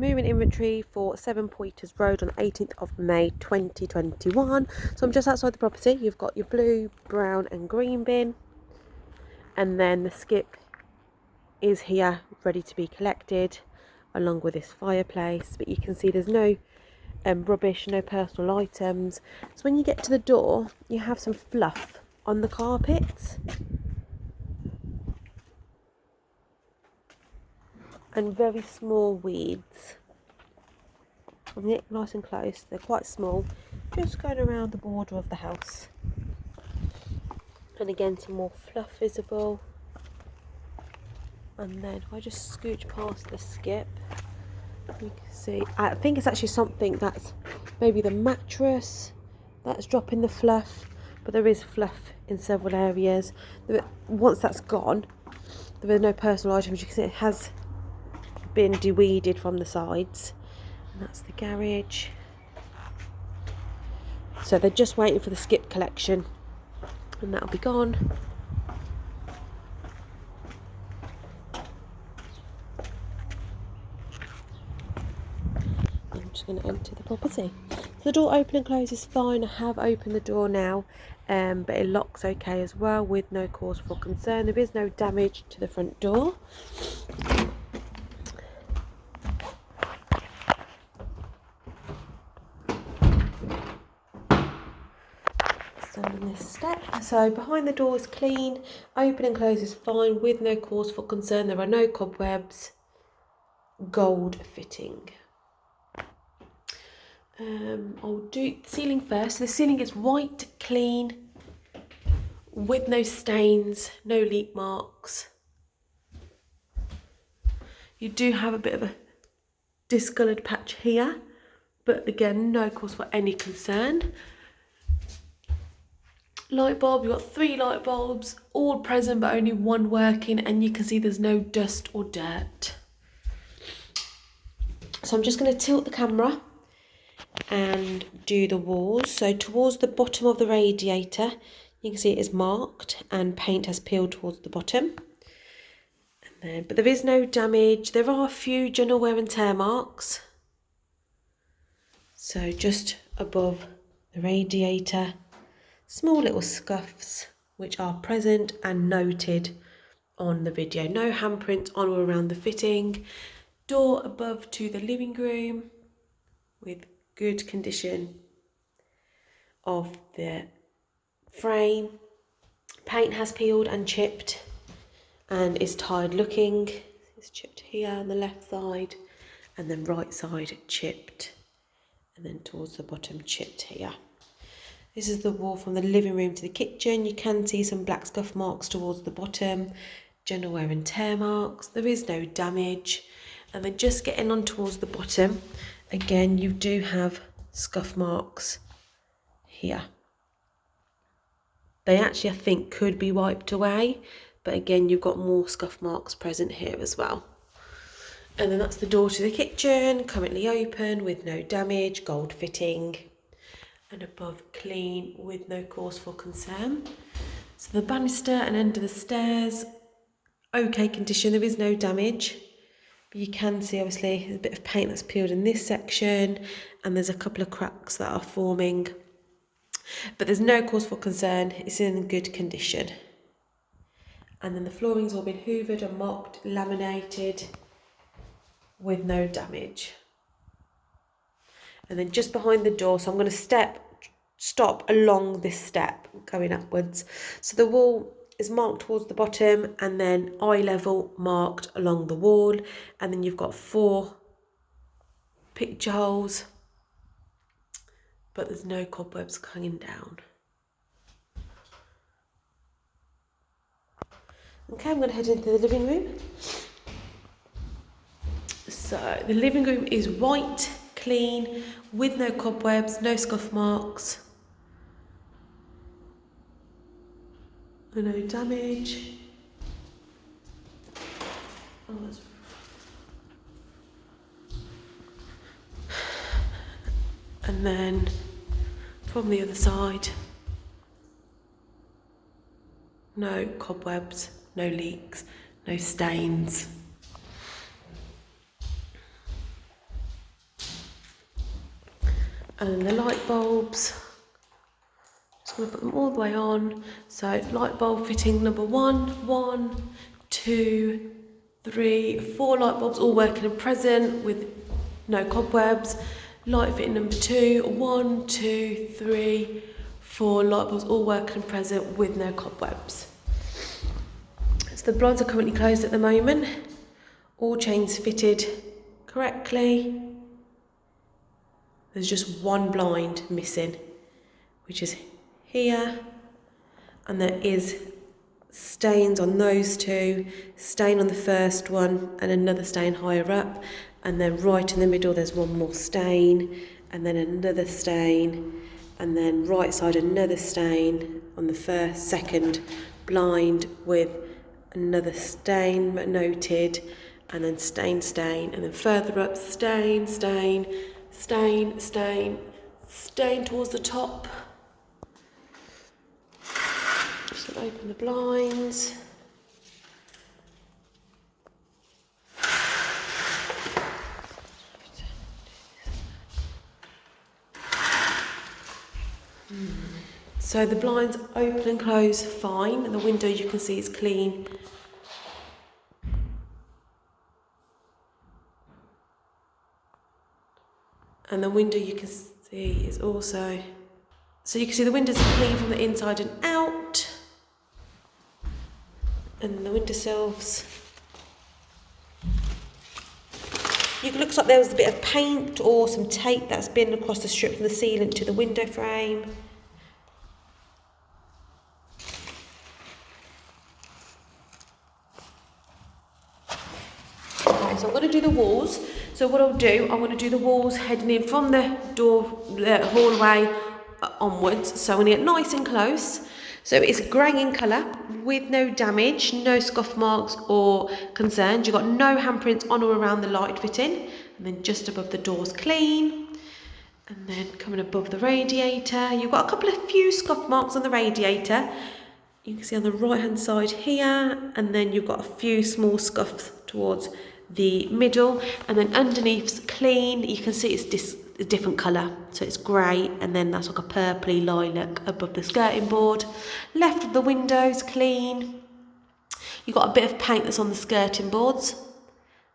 moving inventory for 7 Poitiers Road on the 18th of May 2021. So I'm just outside the property. You've got your blue, brown and green bin, and then the skip is here ready to be collected along with this fireplace. But you can see there's no rubbish, no personal items. So when you get to the door, you have some fluff on the carpet and very small weeds. I'm getting nice and close, they're quite small, just going around the border of the house. And again, some more fluff visible. And then if I just scooch past the skip, you can see, I think it's actually something that's maybe the mattress that's dropping the fluff, but there is fluff in several areas. Once that's gone, there are no personal items. You can see it has been de-weeded from the sides. And that's the garage. So they're just waiting for the skip collection and that'll be gone. I'm just going to enter the property. So the door open and close is fine. I have opened the door now, but it locks okay as well with no cause for concern. There is no damage to the front door. On this step, so behind the door is clean, open and close is fine with no cause for concern. There are no cobwebs. Gold fitting. I'll do the ceiling first. So the ceiling is white, clean, with no stains, no leak marks. You do have a bit of a discoloured patch here, but again, no cause for any concern. Light bulb, you've got 3 light bulbs, all present but only one working, and you can see there's no dust or dirt. So I'm just going to tilt the camera and do the walls. So towards the bottom of the radiator, you can see it is marked and paint has peeled towards the bottom. And then, but there is no damage. There are a few general wear and tear marks. So just above the radiator, small little scuffs which are present and noted on the video. No handprints on or around the fitting. Door above to the living room with good condition of the frame. Paint has peeled and chipped and is tired looking. It's chipped here on the left side and then right side chipped, and then towards the bottom chipped here. This is the wall from the living room to the kitchen. You can see some black scuff marks towards the bottom, general wear and tear marks. There is no damage. And then just getting on towards the bottom, again, you do have scuff marks here. They actually, I think, could be wiped away, but again, you've got more scuff marks present here as well. And then that's the door to the kitchen, currently open with no damage, gold fitting. And above clean with no cause for concern. So the banister and end of the stairs, okay condition, there is no damage. But you can see obviously there's a bit of paint that's peeled in this section and there's a couple of cracks that are forming. But there's no cause for concern, it's in good condition. And then the flooring's all been hoovered and mopped, laminated with no damage. And then just behind the door, so I'm going to stop along this step going upwards. So the wall is marked towards the bottom and then eye level marked along the wall. And then you've got 4 picture holes, but there's no cobwebs hanging down. Okay, I'm going to head into the living room. So the living room is white, clean, with no cobwebs, no scuff marks, no damage. And then from the other side, no cobwebs, no leaks, no stains. And then the light bulbs, just going to put them all the way on. So light bulb fitting number 1, 2, 3, 4 light bulbs all working and present with no cobwebs. Light fitting number 2, 1, 2, 3, 4 light bulbs all working and present with no cobwebs. So the blinds are currently closed at the moment. All chains fitted correctly. There's just one blind missing, which is here, and there is stains on those two, stain on the first one and another stain higher up, and then right in the middle there's one more stain, and then another stain, and then right side another stain on the second blind with another stain noted, and then stain, and then further up stain, stain towards the top. Just going to open the blinds. So the blinds open and close fine, and the window you can see is clean. And the window you can see is also, so you can see the windows are clean from the inside and out. And the windowsills. It looks like there was a bit of paint or some tape that's been across the strip from the sealant to the window frame. Okay, so I'm going to do the walls. So what I'll do, I'm going to do the walls heading in from the hallway onwards. So I'm going to get nice and close. So it's grey in colour with no damage, no scuff marks or concerns. You've got no handprints on or around the light fitting. And then just above the doors clean. And then coming above the radiator, you've got a few scuff marks on the radiator. You can see on the right hand side here, and then you've got a few small scuffs towards the middle, and then underneath's clean. You can see it's a different colour, so it's grey, and then that's like a purpley lilac above the skirting board. Left of the windows clean. You've got a bit of paint that's on the skirting boards,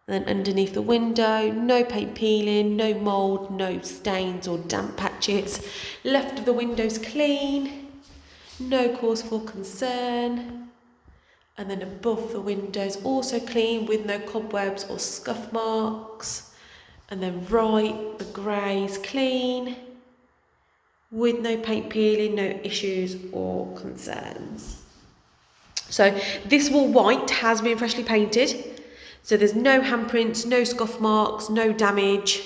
and then underneath the window, no paint peeling, no mould, no stains or damp patches. Left of the windows clean, no cause for concern. And then above the windows also clean with no cobwebs or scuff marks. And then right, the greys clean with no paint peeling, no issues or concerns. So this wall white has been freshly painted. So there's no handprints, no scuff marks, no damage,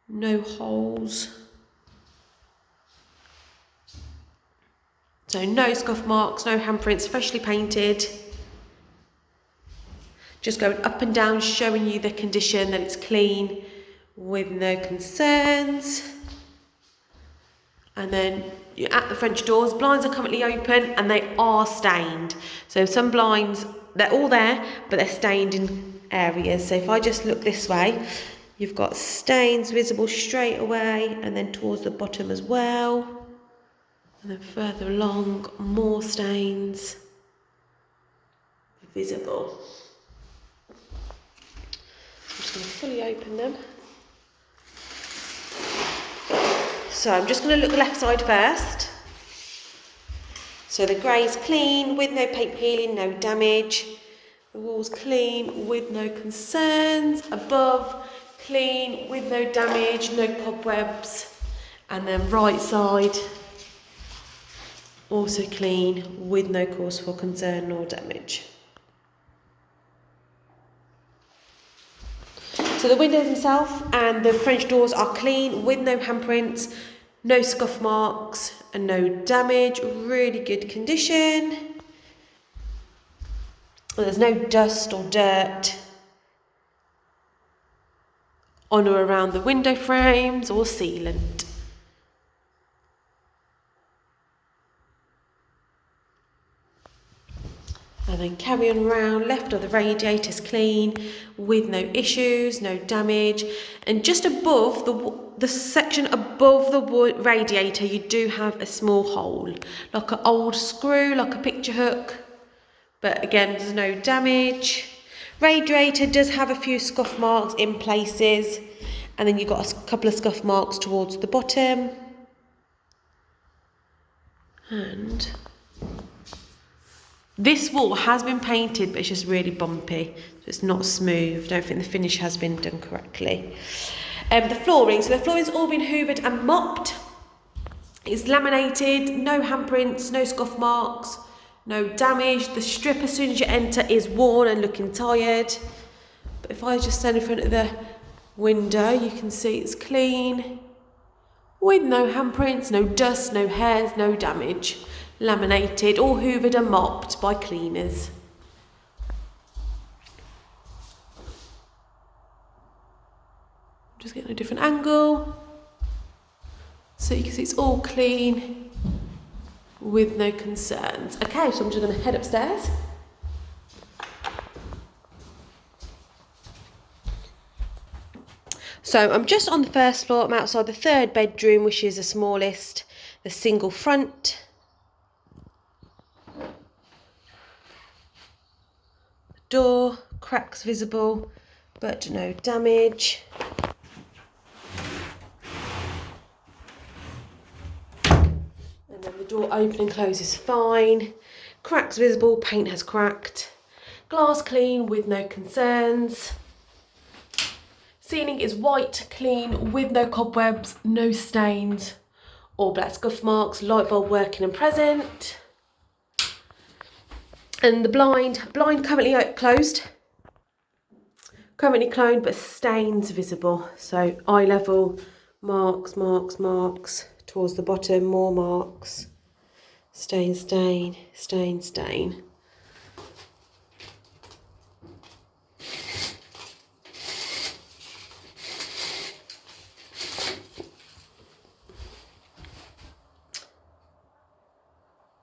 no holes. So no scuff marks, no handprints, freshly painted. Just going up and down, showing you the condition, that it's clean with no concerns. And then you're at the French doors, blinds are currently open and they are stained. So some blinds, they're all there, but they're stained in areas. So if I just look this way, you've got stains visible straight away and then towards the bottom as well. And then further along, more stains visible. I'm just going to fully open them. So I'm just going to look the left side first. So the grey's clean with no paint peeling, no damage. The wall's clean with no concerns. Above, clean with no damage, no cobwebs. And then right side, also clean with no cause for concern or damage. So the windows themselves and the French doors are clean with no handprints, no scuff marks and no damage. Really good condition. There's no dust or dirt on or around the window frames or sealant. And And then carry on around, left of the radiator's clean, with no issues, no damage. And just above, the section above the radiator, you do have a small hole, like an old screw, like a picture hook. But again, there's no damage. Radiator does have a few scuff marks in places. And then you've got a couple of scuff marks towards the bottom. And this wall has been painted, but it's just really bumpy. So it's not smooth. I don't think the finish has been done correctly. The flooring. So the flooring's all been hoovered and mopped. It's laminated, no handprints, no scuff marks, no damage. The strip as soon as you enter is worn and looking tired. But if I just stand in front of the window, you can see it's clean, with no handprints, no dust, no hairs, no damage. Laminated, all hoovered and mopped by cleaners. Just getting a different angle, so you can see it's all clean, with no concerns. Okay, so I'm just going to head upstairs. So I'm just on the first floor. I'm outside the third bedroom, which is the smallest, the single front. Door, cracks visible, but no damage. And then the door open and closes fine. Cracks visible, paint has cracked. Glass clean with no concerns. Ceiling is white, clean, with no cobwebs, no stains or black scuff marks. Light bulb working and present. And the blind currently closed. Currently cloned, but stains visible. So eye level, marks, marks, marks. Towards the bottom, more marks. Stain, stain, stain, stain.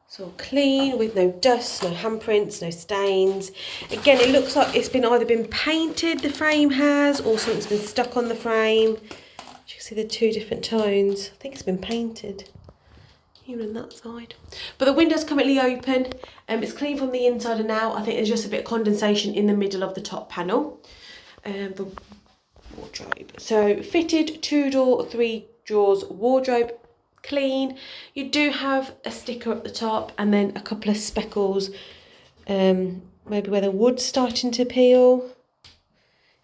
It's all clean, with no dust, no handprints, no stains. Again, it looks like it's either been painted, the frame has, or something's been stuck on the frame. You can see the two different tones. I think it's been painted, even on that side. But the window's currently open. It's clean from the inside and out. I think there's just a bit of condensation in the middle of the top panel. The wardrobe. So fitted 2-door, 3 drawers wardrobe. Clean. You do have a sticker at the top and then a couple of speckles, maybe where the wood's starting to peel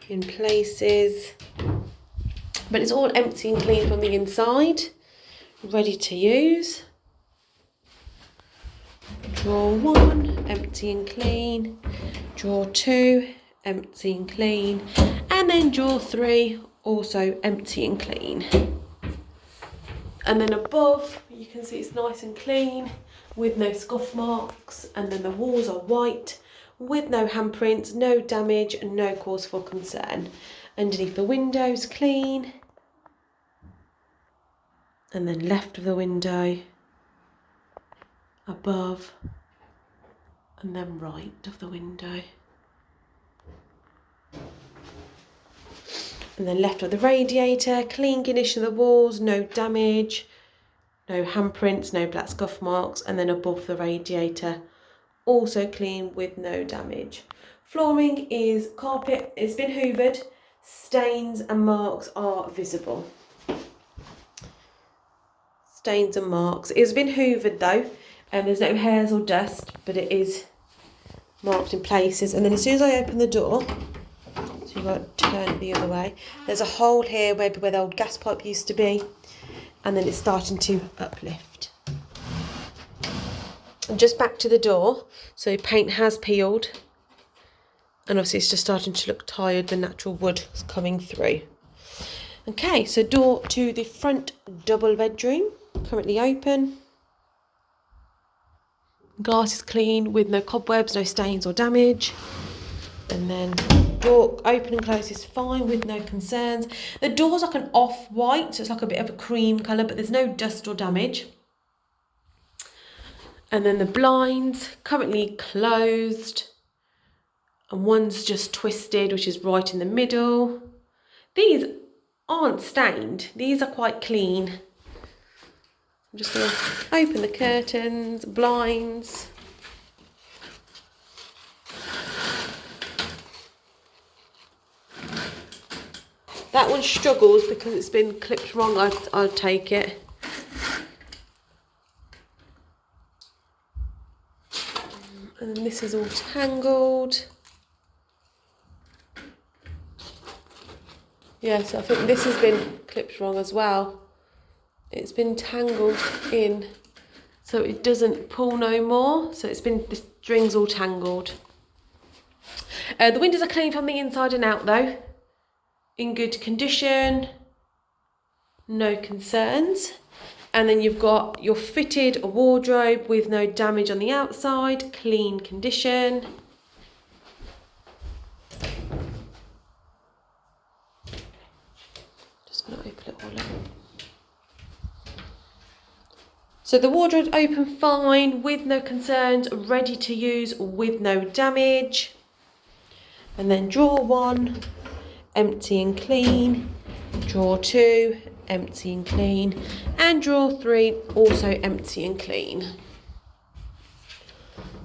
in places, but it's all empty and clean from the inside, ready to use. Drawer 1, empty and clean. Drawer 2, empty and clean. And then drawer 3, also empty and clean. And then above, you can see it's nice and clean, with no scuff marks. And then the walls are white, with no handprints, no damage, and no cause for concern. Underneath the windows, clean. And then left of the window, above, and then right of the window. And then left of the radiator, clean condition of the walls, no damage, no handprints, no black scuff marks. And then above the radiator, also clean with no damage. Flooring is carpet, it's been hoovered, stains and marks are visible. Stains and marks. It's been hoovered though, and there's no hairs or dust, but it is marked in places. And then as soon as I open the door, so you've got to turn it the other way, there's a hole here maybe where the old gas pipe used to be, and then it's starting to uplift. And just back to the door, so paint has peeled, and obviously it's just starting to look tired, the natural wood is coming through. Okay, so door to the front double bedroom, currently open. Glass is clean with no cobwebs, no stains or damage. And then door open and closes fine with no concerns. The door's like an off-white, so it's like a bit of a cream colour, but there's no dust or damage. And then the blinds, currently closed. And one's just twisted, which is right in the middle. These aren't stained. These are quite clean. I'm just going to open the curtains, blinds. That one struggles because it's been clipped wrong. I'd take it. And then this is all tangled. Yes, I think this has been clipped wrong as well. It's been tangled in so it doesn't pull no more. So the string's all tangled. The windows are clean from the inside and out though. In good condition. No concerns. And then you've got your fitted wardrobe with no damage on the outside. Clean condition. Just going to open it all up. So the wardrobe's open fine, with no concerns, ready to use, with no damage. And then drawer 1, empty and clean. Drawer 2, empty and clean. And drawer 3, also empty and clean.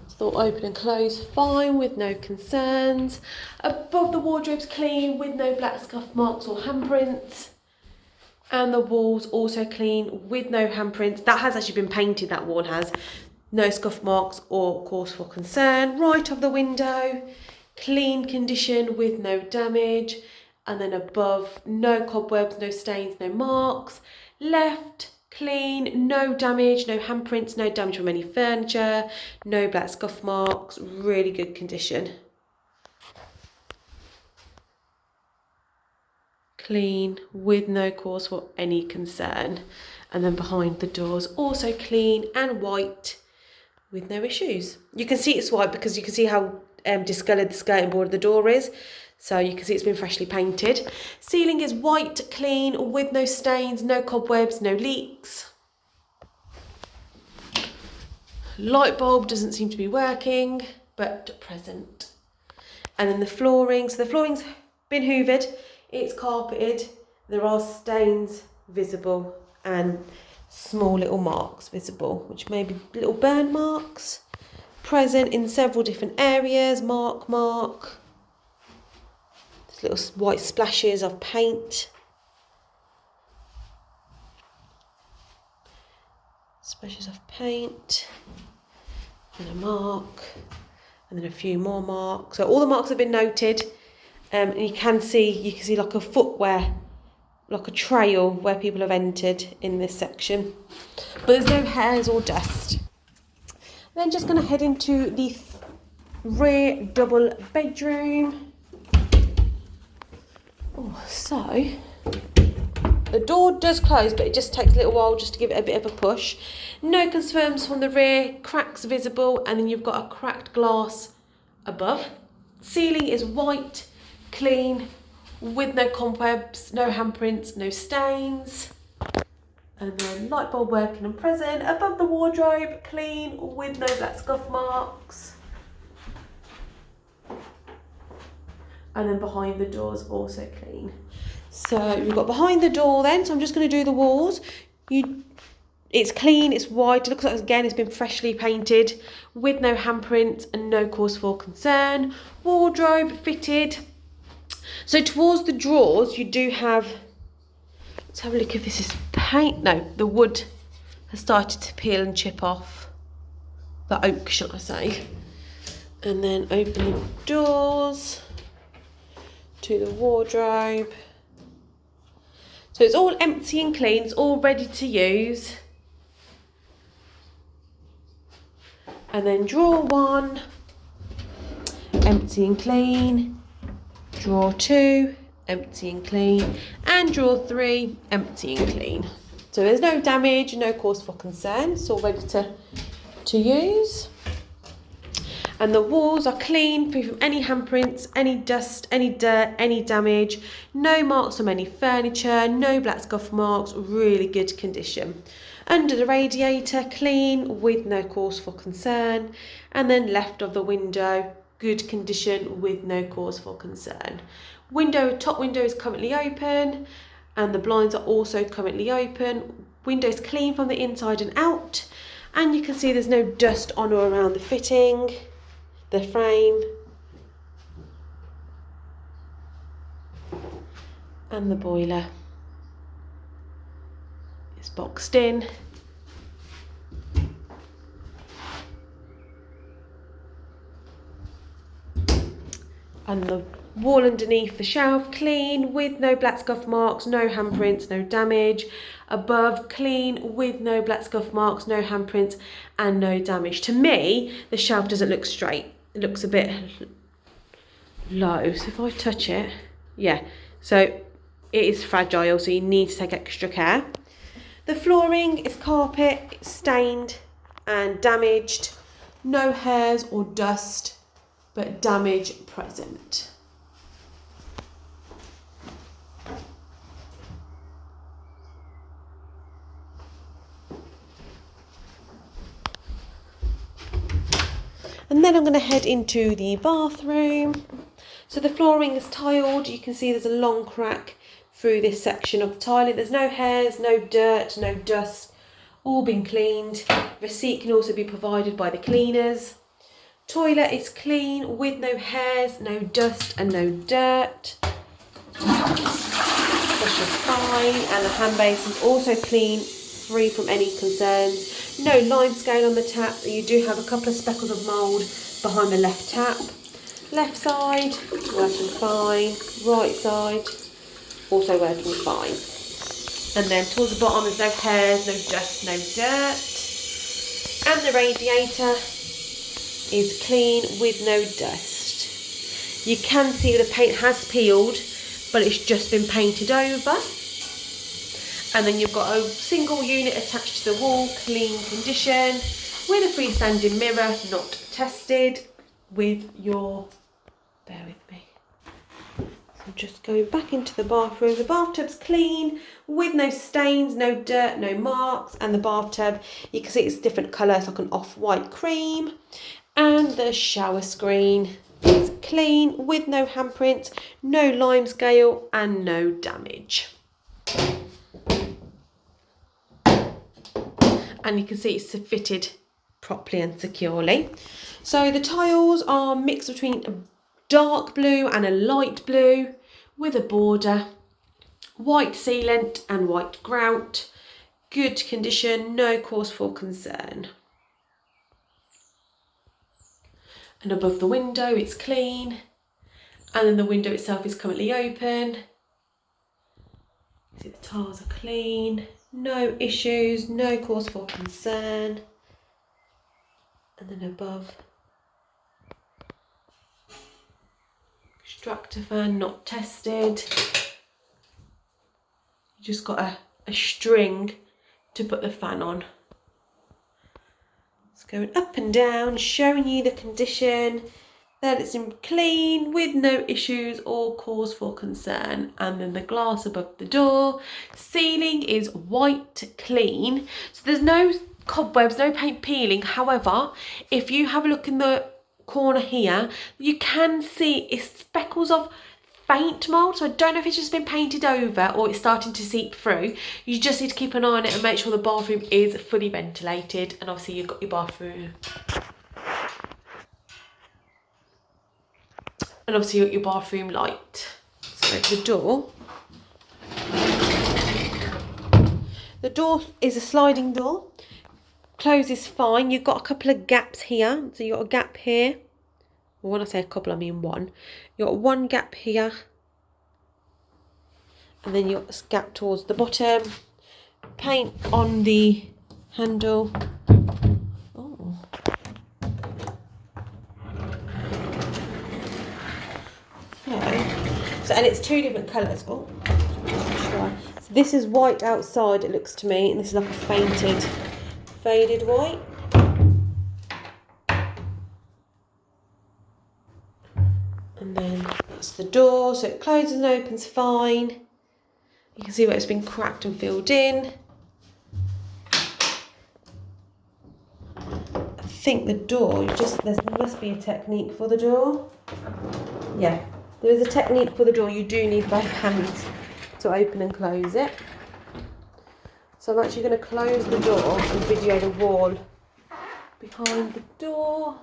So open and close fine, with no concerns. Above the wardrobe's clean, with no black scuff marks or handprints. And the wall's also clean, with no handprints. That has actually been painted, that wall has. No scuff marks or cause for concern. Right of the window, clean condition with no damage. And then above, no cobwebs, no stains, no marks. Left, clean, no damage, no handprints, no damage from any furniture. No black scuff marks, really good condition. Clean, with no cause for any concern. And then behind the doors, also clean and white, with no issues. You can see it's white because you can see how discoloured the skirting board of the door is. So you can see it's been freshly painted. Ceiling is white, clean, with no stains, no cobwebs, no leaks. Light bulb doesn't seem to be working, but present. And then the flooring, so the flooring's been hoovered. It's carpeted, there are stains visible and small little marks visible, which may be little burn marks, present in several different areas, mark. There's little white splashes of paint. Splashes of paint, and a mark, and then a few more marks. So all the marks have been noted. And you can see like a footwear, like a trail where people have entered in this section. But there's no hairs or dust. Then just going to head into the rear double bedroom. So the door does close, but it just takes a little while just to give it a bit of a push. No concerns from the rear, cracks visible, and then you've got a cracked glass above. Ceiling is white, clean, with no cobwebs, no handprints, no stains. And then light bulb working and present. Above the wardrobe, clean, with no black scuff marks. And then behind the doors, also clean. So we've got behind the door then, so I'm just going to do the walls. It's clean, it's white, it looks like again it's been freshly painted, with no handprints and no cause for concern. Wardrobe fitted. So towards the drawers you do have, let's have a look if this is paint. No, the wood has started to peel and chip off. The oak, shall I say. And then open the doors to the wardrobe. So it's all empty and clean, it's all ready to use. And then drawer 1, empty and clean. Drawer 2, empty and clean. And drawer 3, empty and clean. So there's no damage, no cause for concern. It's all ready to use. And the walls are clean, free from any handprints, any dust, any dirt, any damage. No marks from any furniture, no black scuff marks, really good condition. Under the radiator, clean with no cause for concern. And then left of the window, good condition with no cause for concern. Top window is currently open, and the blinds are also currently open. Window's clean from the inside and out, and you can see there's no dust on or around the fitting, the frame, and the boiler is boxed in. And the wall underneath the shelf, clean with no black scuff marks, no handprints, no damage. Above, clean with no black scuff marks, no handprints, and no damage. To me, the shelf doesn't look straight. It looks a bit low. So if I touch it, yeah. So it is fragile, so you need to take extra care. The flooring is carpet, it's stained and damaged. No hairs or dust, but damage present. And then I'm going to head into the bathroom. So the flooring is tiled. You can see there's a long crack through this section of tiling. There's no hairs, no dirt, no dust, all been cleaned. Receipt can also be provided by the cleaners. Toilet is clean with no hairs, no dust and no dirt. Flush is fine, and the hand basin's also clean, free from any concerns. No lime scale on the tap. You do have a couple of speckles of mould behind the left tap. Left side, working fine. Right side, also working fine. And then towards the bottom, there's no hairs, no dust, no dirt. And the radiator is clean with no dust. You can see the paint has peeled, but it's just been painted over. And then you've got a single unit attached to the wall, clean condition, with a freestanding mirror, not tested, with your, bear with me. So just going back into the bathroom. The bathtub's clean, with no stains, no dirt, no marks. And the bathtub, you can see it's different colours, like an off-white cream. And the shower screen is clean, with no handprints, no lime scale, and no damage. And you can see it's fitted properly and securely. So the tiles are mixed between a dark blue and a light blue with a border, white sealant and white grout, good condition, no cause for concern. And above the window it's clean, and then the window itself is currently open. See, the tiles are clean. No issues, no cause for concern. And then above, extractor fan not tested. You just got a string to put the fan on. It's going up and down, showing you the condition, that it's in clean with no issues or cause for concern. And then the glass above the door, ceiling is white clean, so there's no cobwebs, no paint peeling. However, if you have a look in the corner here, you can see it's speckles of faint mould, so I don't know if it's just been painted over or it's starting to seep through. You just need to keep an eye on it and make sure the bathroom is fully ventilated. And obviously you've got your bathroom, and obviously you've got your bathroom light. So the door is a sliding door, closes fine. You've got a couple of gaps here, so you've got a gap here. Well, when I say a couple, I mean one. You've got one gap here, and then you've got this gap towards the bottom. Paint on the handle. Oh. So, and it's two different colours. Oh, so this is white outside, it looks to me, and this is like a faded white. And then that's the door, so it closes and opens fine. You can see where it's been cracked and filled in. think the door, there must be a technique for the door. Yeah, there is a technique for the door. You do need both hands to open and close it. So I'm actually going to close the door and video the wall behind the door.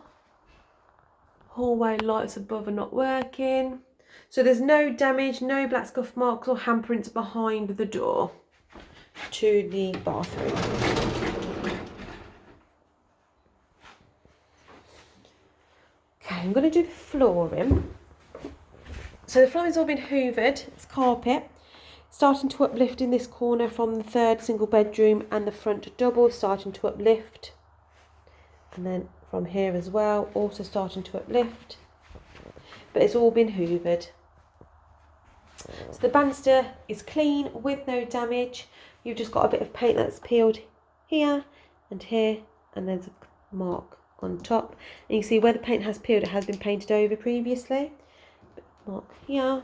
Hallway lights above are not working. So there's no damage, no black scuff marks or handprints behind the door to the bathroom. Okay, I'm going to do the flooring. So the flooring's all been hoovered, it's carpet. Starting to uplift in this corner from the third single bedroom and the front double, starting to uplift. And then from here as well, also starting to uplift. But it's all been hoovered. So the banister is clean with no damage. You've just got a bit of paint that's peeled here and here, and there's a mark on top. And you see where the paint has peeled, it has been painted over previously. Mark here.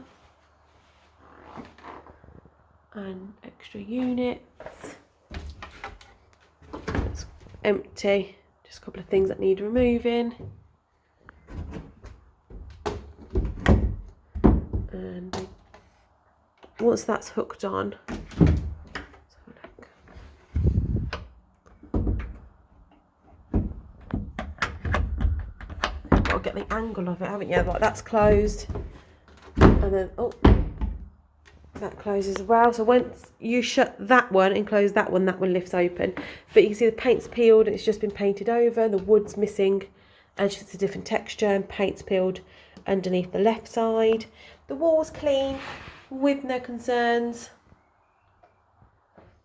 And extra units. It's empty. Just a couple of things that need removing. And once that's hooked on, let's have a look. Got to get the angle of it, haven't you? Like that's closed, and then that closes as well. So once you shut that one and close that one lifts open. But you can see the paint's peeled and it's just been painted over. The wood's missing and it's a different texture, and paint's peeled underneath the left side. The wall's clean with no concerns.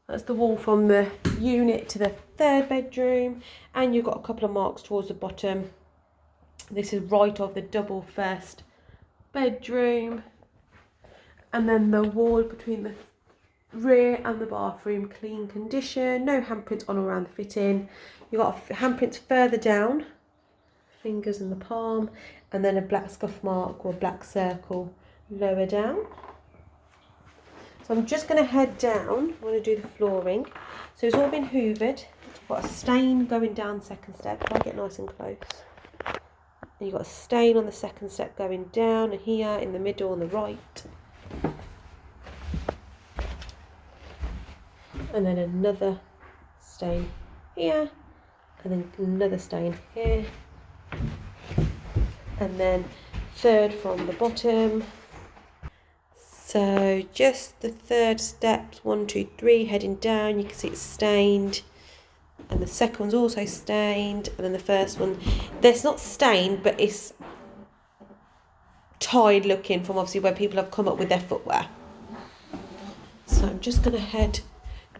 That's the wall from the unit to the third bedroom, and you've got a couple of marks towards the bottom. This is right of the double first bedroom. And then the wall between the rear and the bathroom, clean condition, no handprints on or around the fitting. You've got handprints further down, fingers and the palm, and then a black scuff mark or black circle lower down. So I'm just going to head down. I'm going to do the flooring. So it's all been hoovered. You've got a stain going down the second step. If I get nice and close. And you've got a stain on the second step going down, and here in the middle on the right. And then another stain here, and then another stain here, and then third from the bottom. So just the third step, 1, 2, 3, heading down, you can see it's stained, and the second one's also stained, and then the first one, that's not stained, but it's tied looking from obviously where people have come up with their footwear. So I'm just going to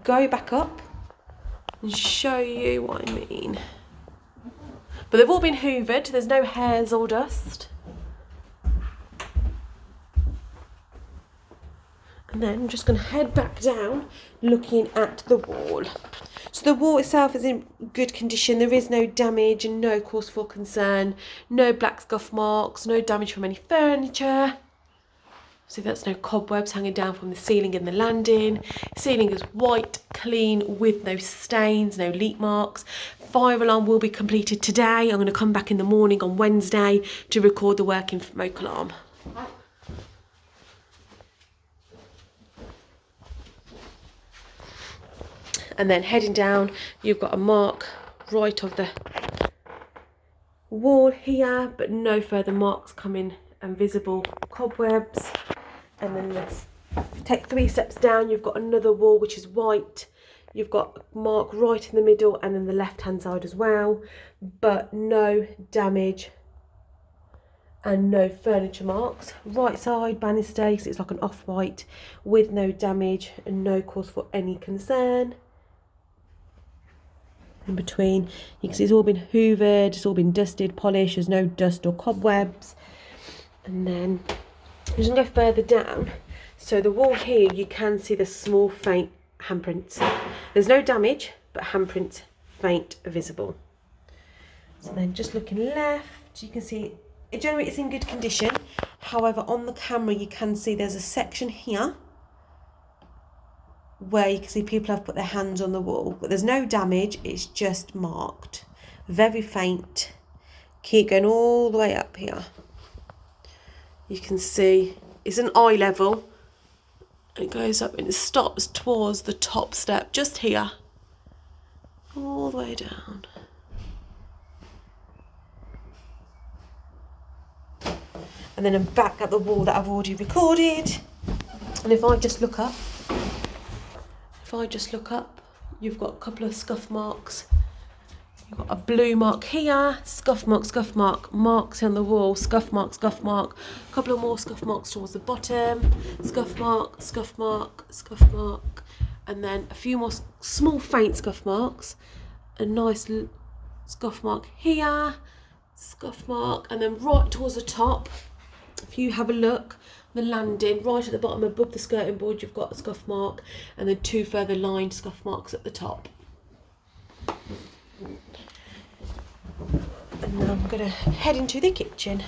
go back up and show you what I mean. But they've all been hoovered, there's no hairs or dust. And then I'm just going to head back down looking at the wall. So the wall itself is in good condition. There is no damage and no cause for concern. No black scuff marks, no damage from any furniture. So that's no cobwebs hanging down from the ceiling and the landing. Ceiling is white, clean, with no stains, no leak marks. Fire alarm will be completed today. I'm going to come back in the morning on Wednesday to record the working smoke alarm. And then heading down, you've got a mark right of the wall here, but no further marks coming and visible cobwebs. And then let's take 3 steps down, you've got another wall which is white. You've got a mark right in the middle and then the left hand side as well, but no damage and no furniture marks. Right side banister, it's like an off-white with no damage and no cause for any concern. In between, you can see it's all been hoovered, it's all been dusted, polished, there's no dust or cobwebs. And then I'm just going to go further down. So the wall here, you can see the small faint handprints. There's no damage, but handprints faint visible. So then just looking left, you can see it generally is in good condition. However, on the camera you can see there's a section here where you can see people have put their hands on the wall, but there's no damage, it's just marked very faint. Keep going all the way up here. You can see it's an eye level. It goes up and it stops towards the top step, just here. All the way down. And then I'm back at the wall that I've already recorded. And if I just look up, you've got a couple of scuff marks. You've got a blue mark here, scuff mark, marks on the wall, scuff mark, a couple of more scuff marks towards the bottom, scuff mark, and then a few more small faint scuff marks, a nice scuff mark here, scuff mark, and then right towards the top, if you have a look, the landing, right at the bottom above the skirting board, you've got a scuff mark, and then 2 further lined scuff marks at the top. And now I'm going to head into the kitchen.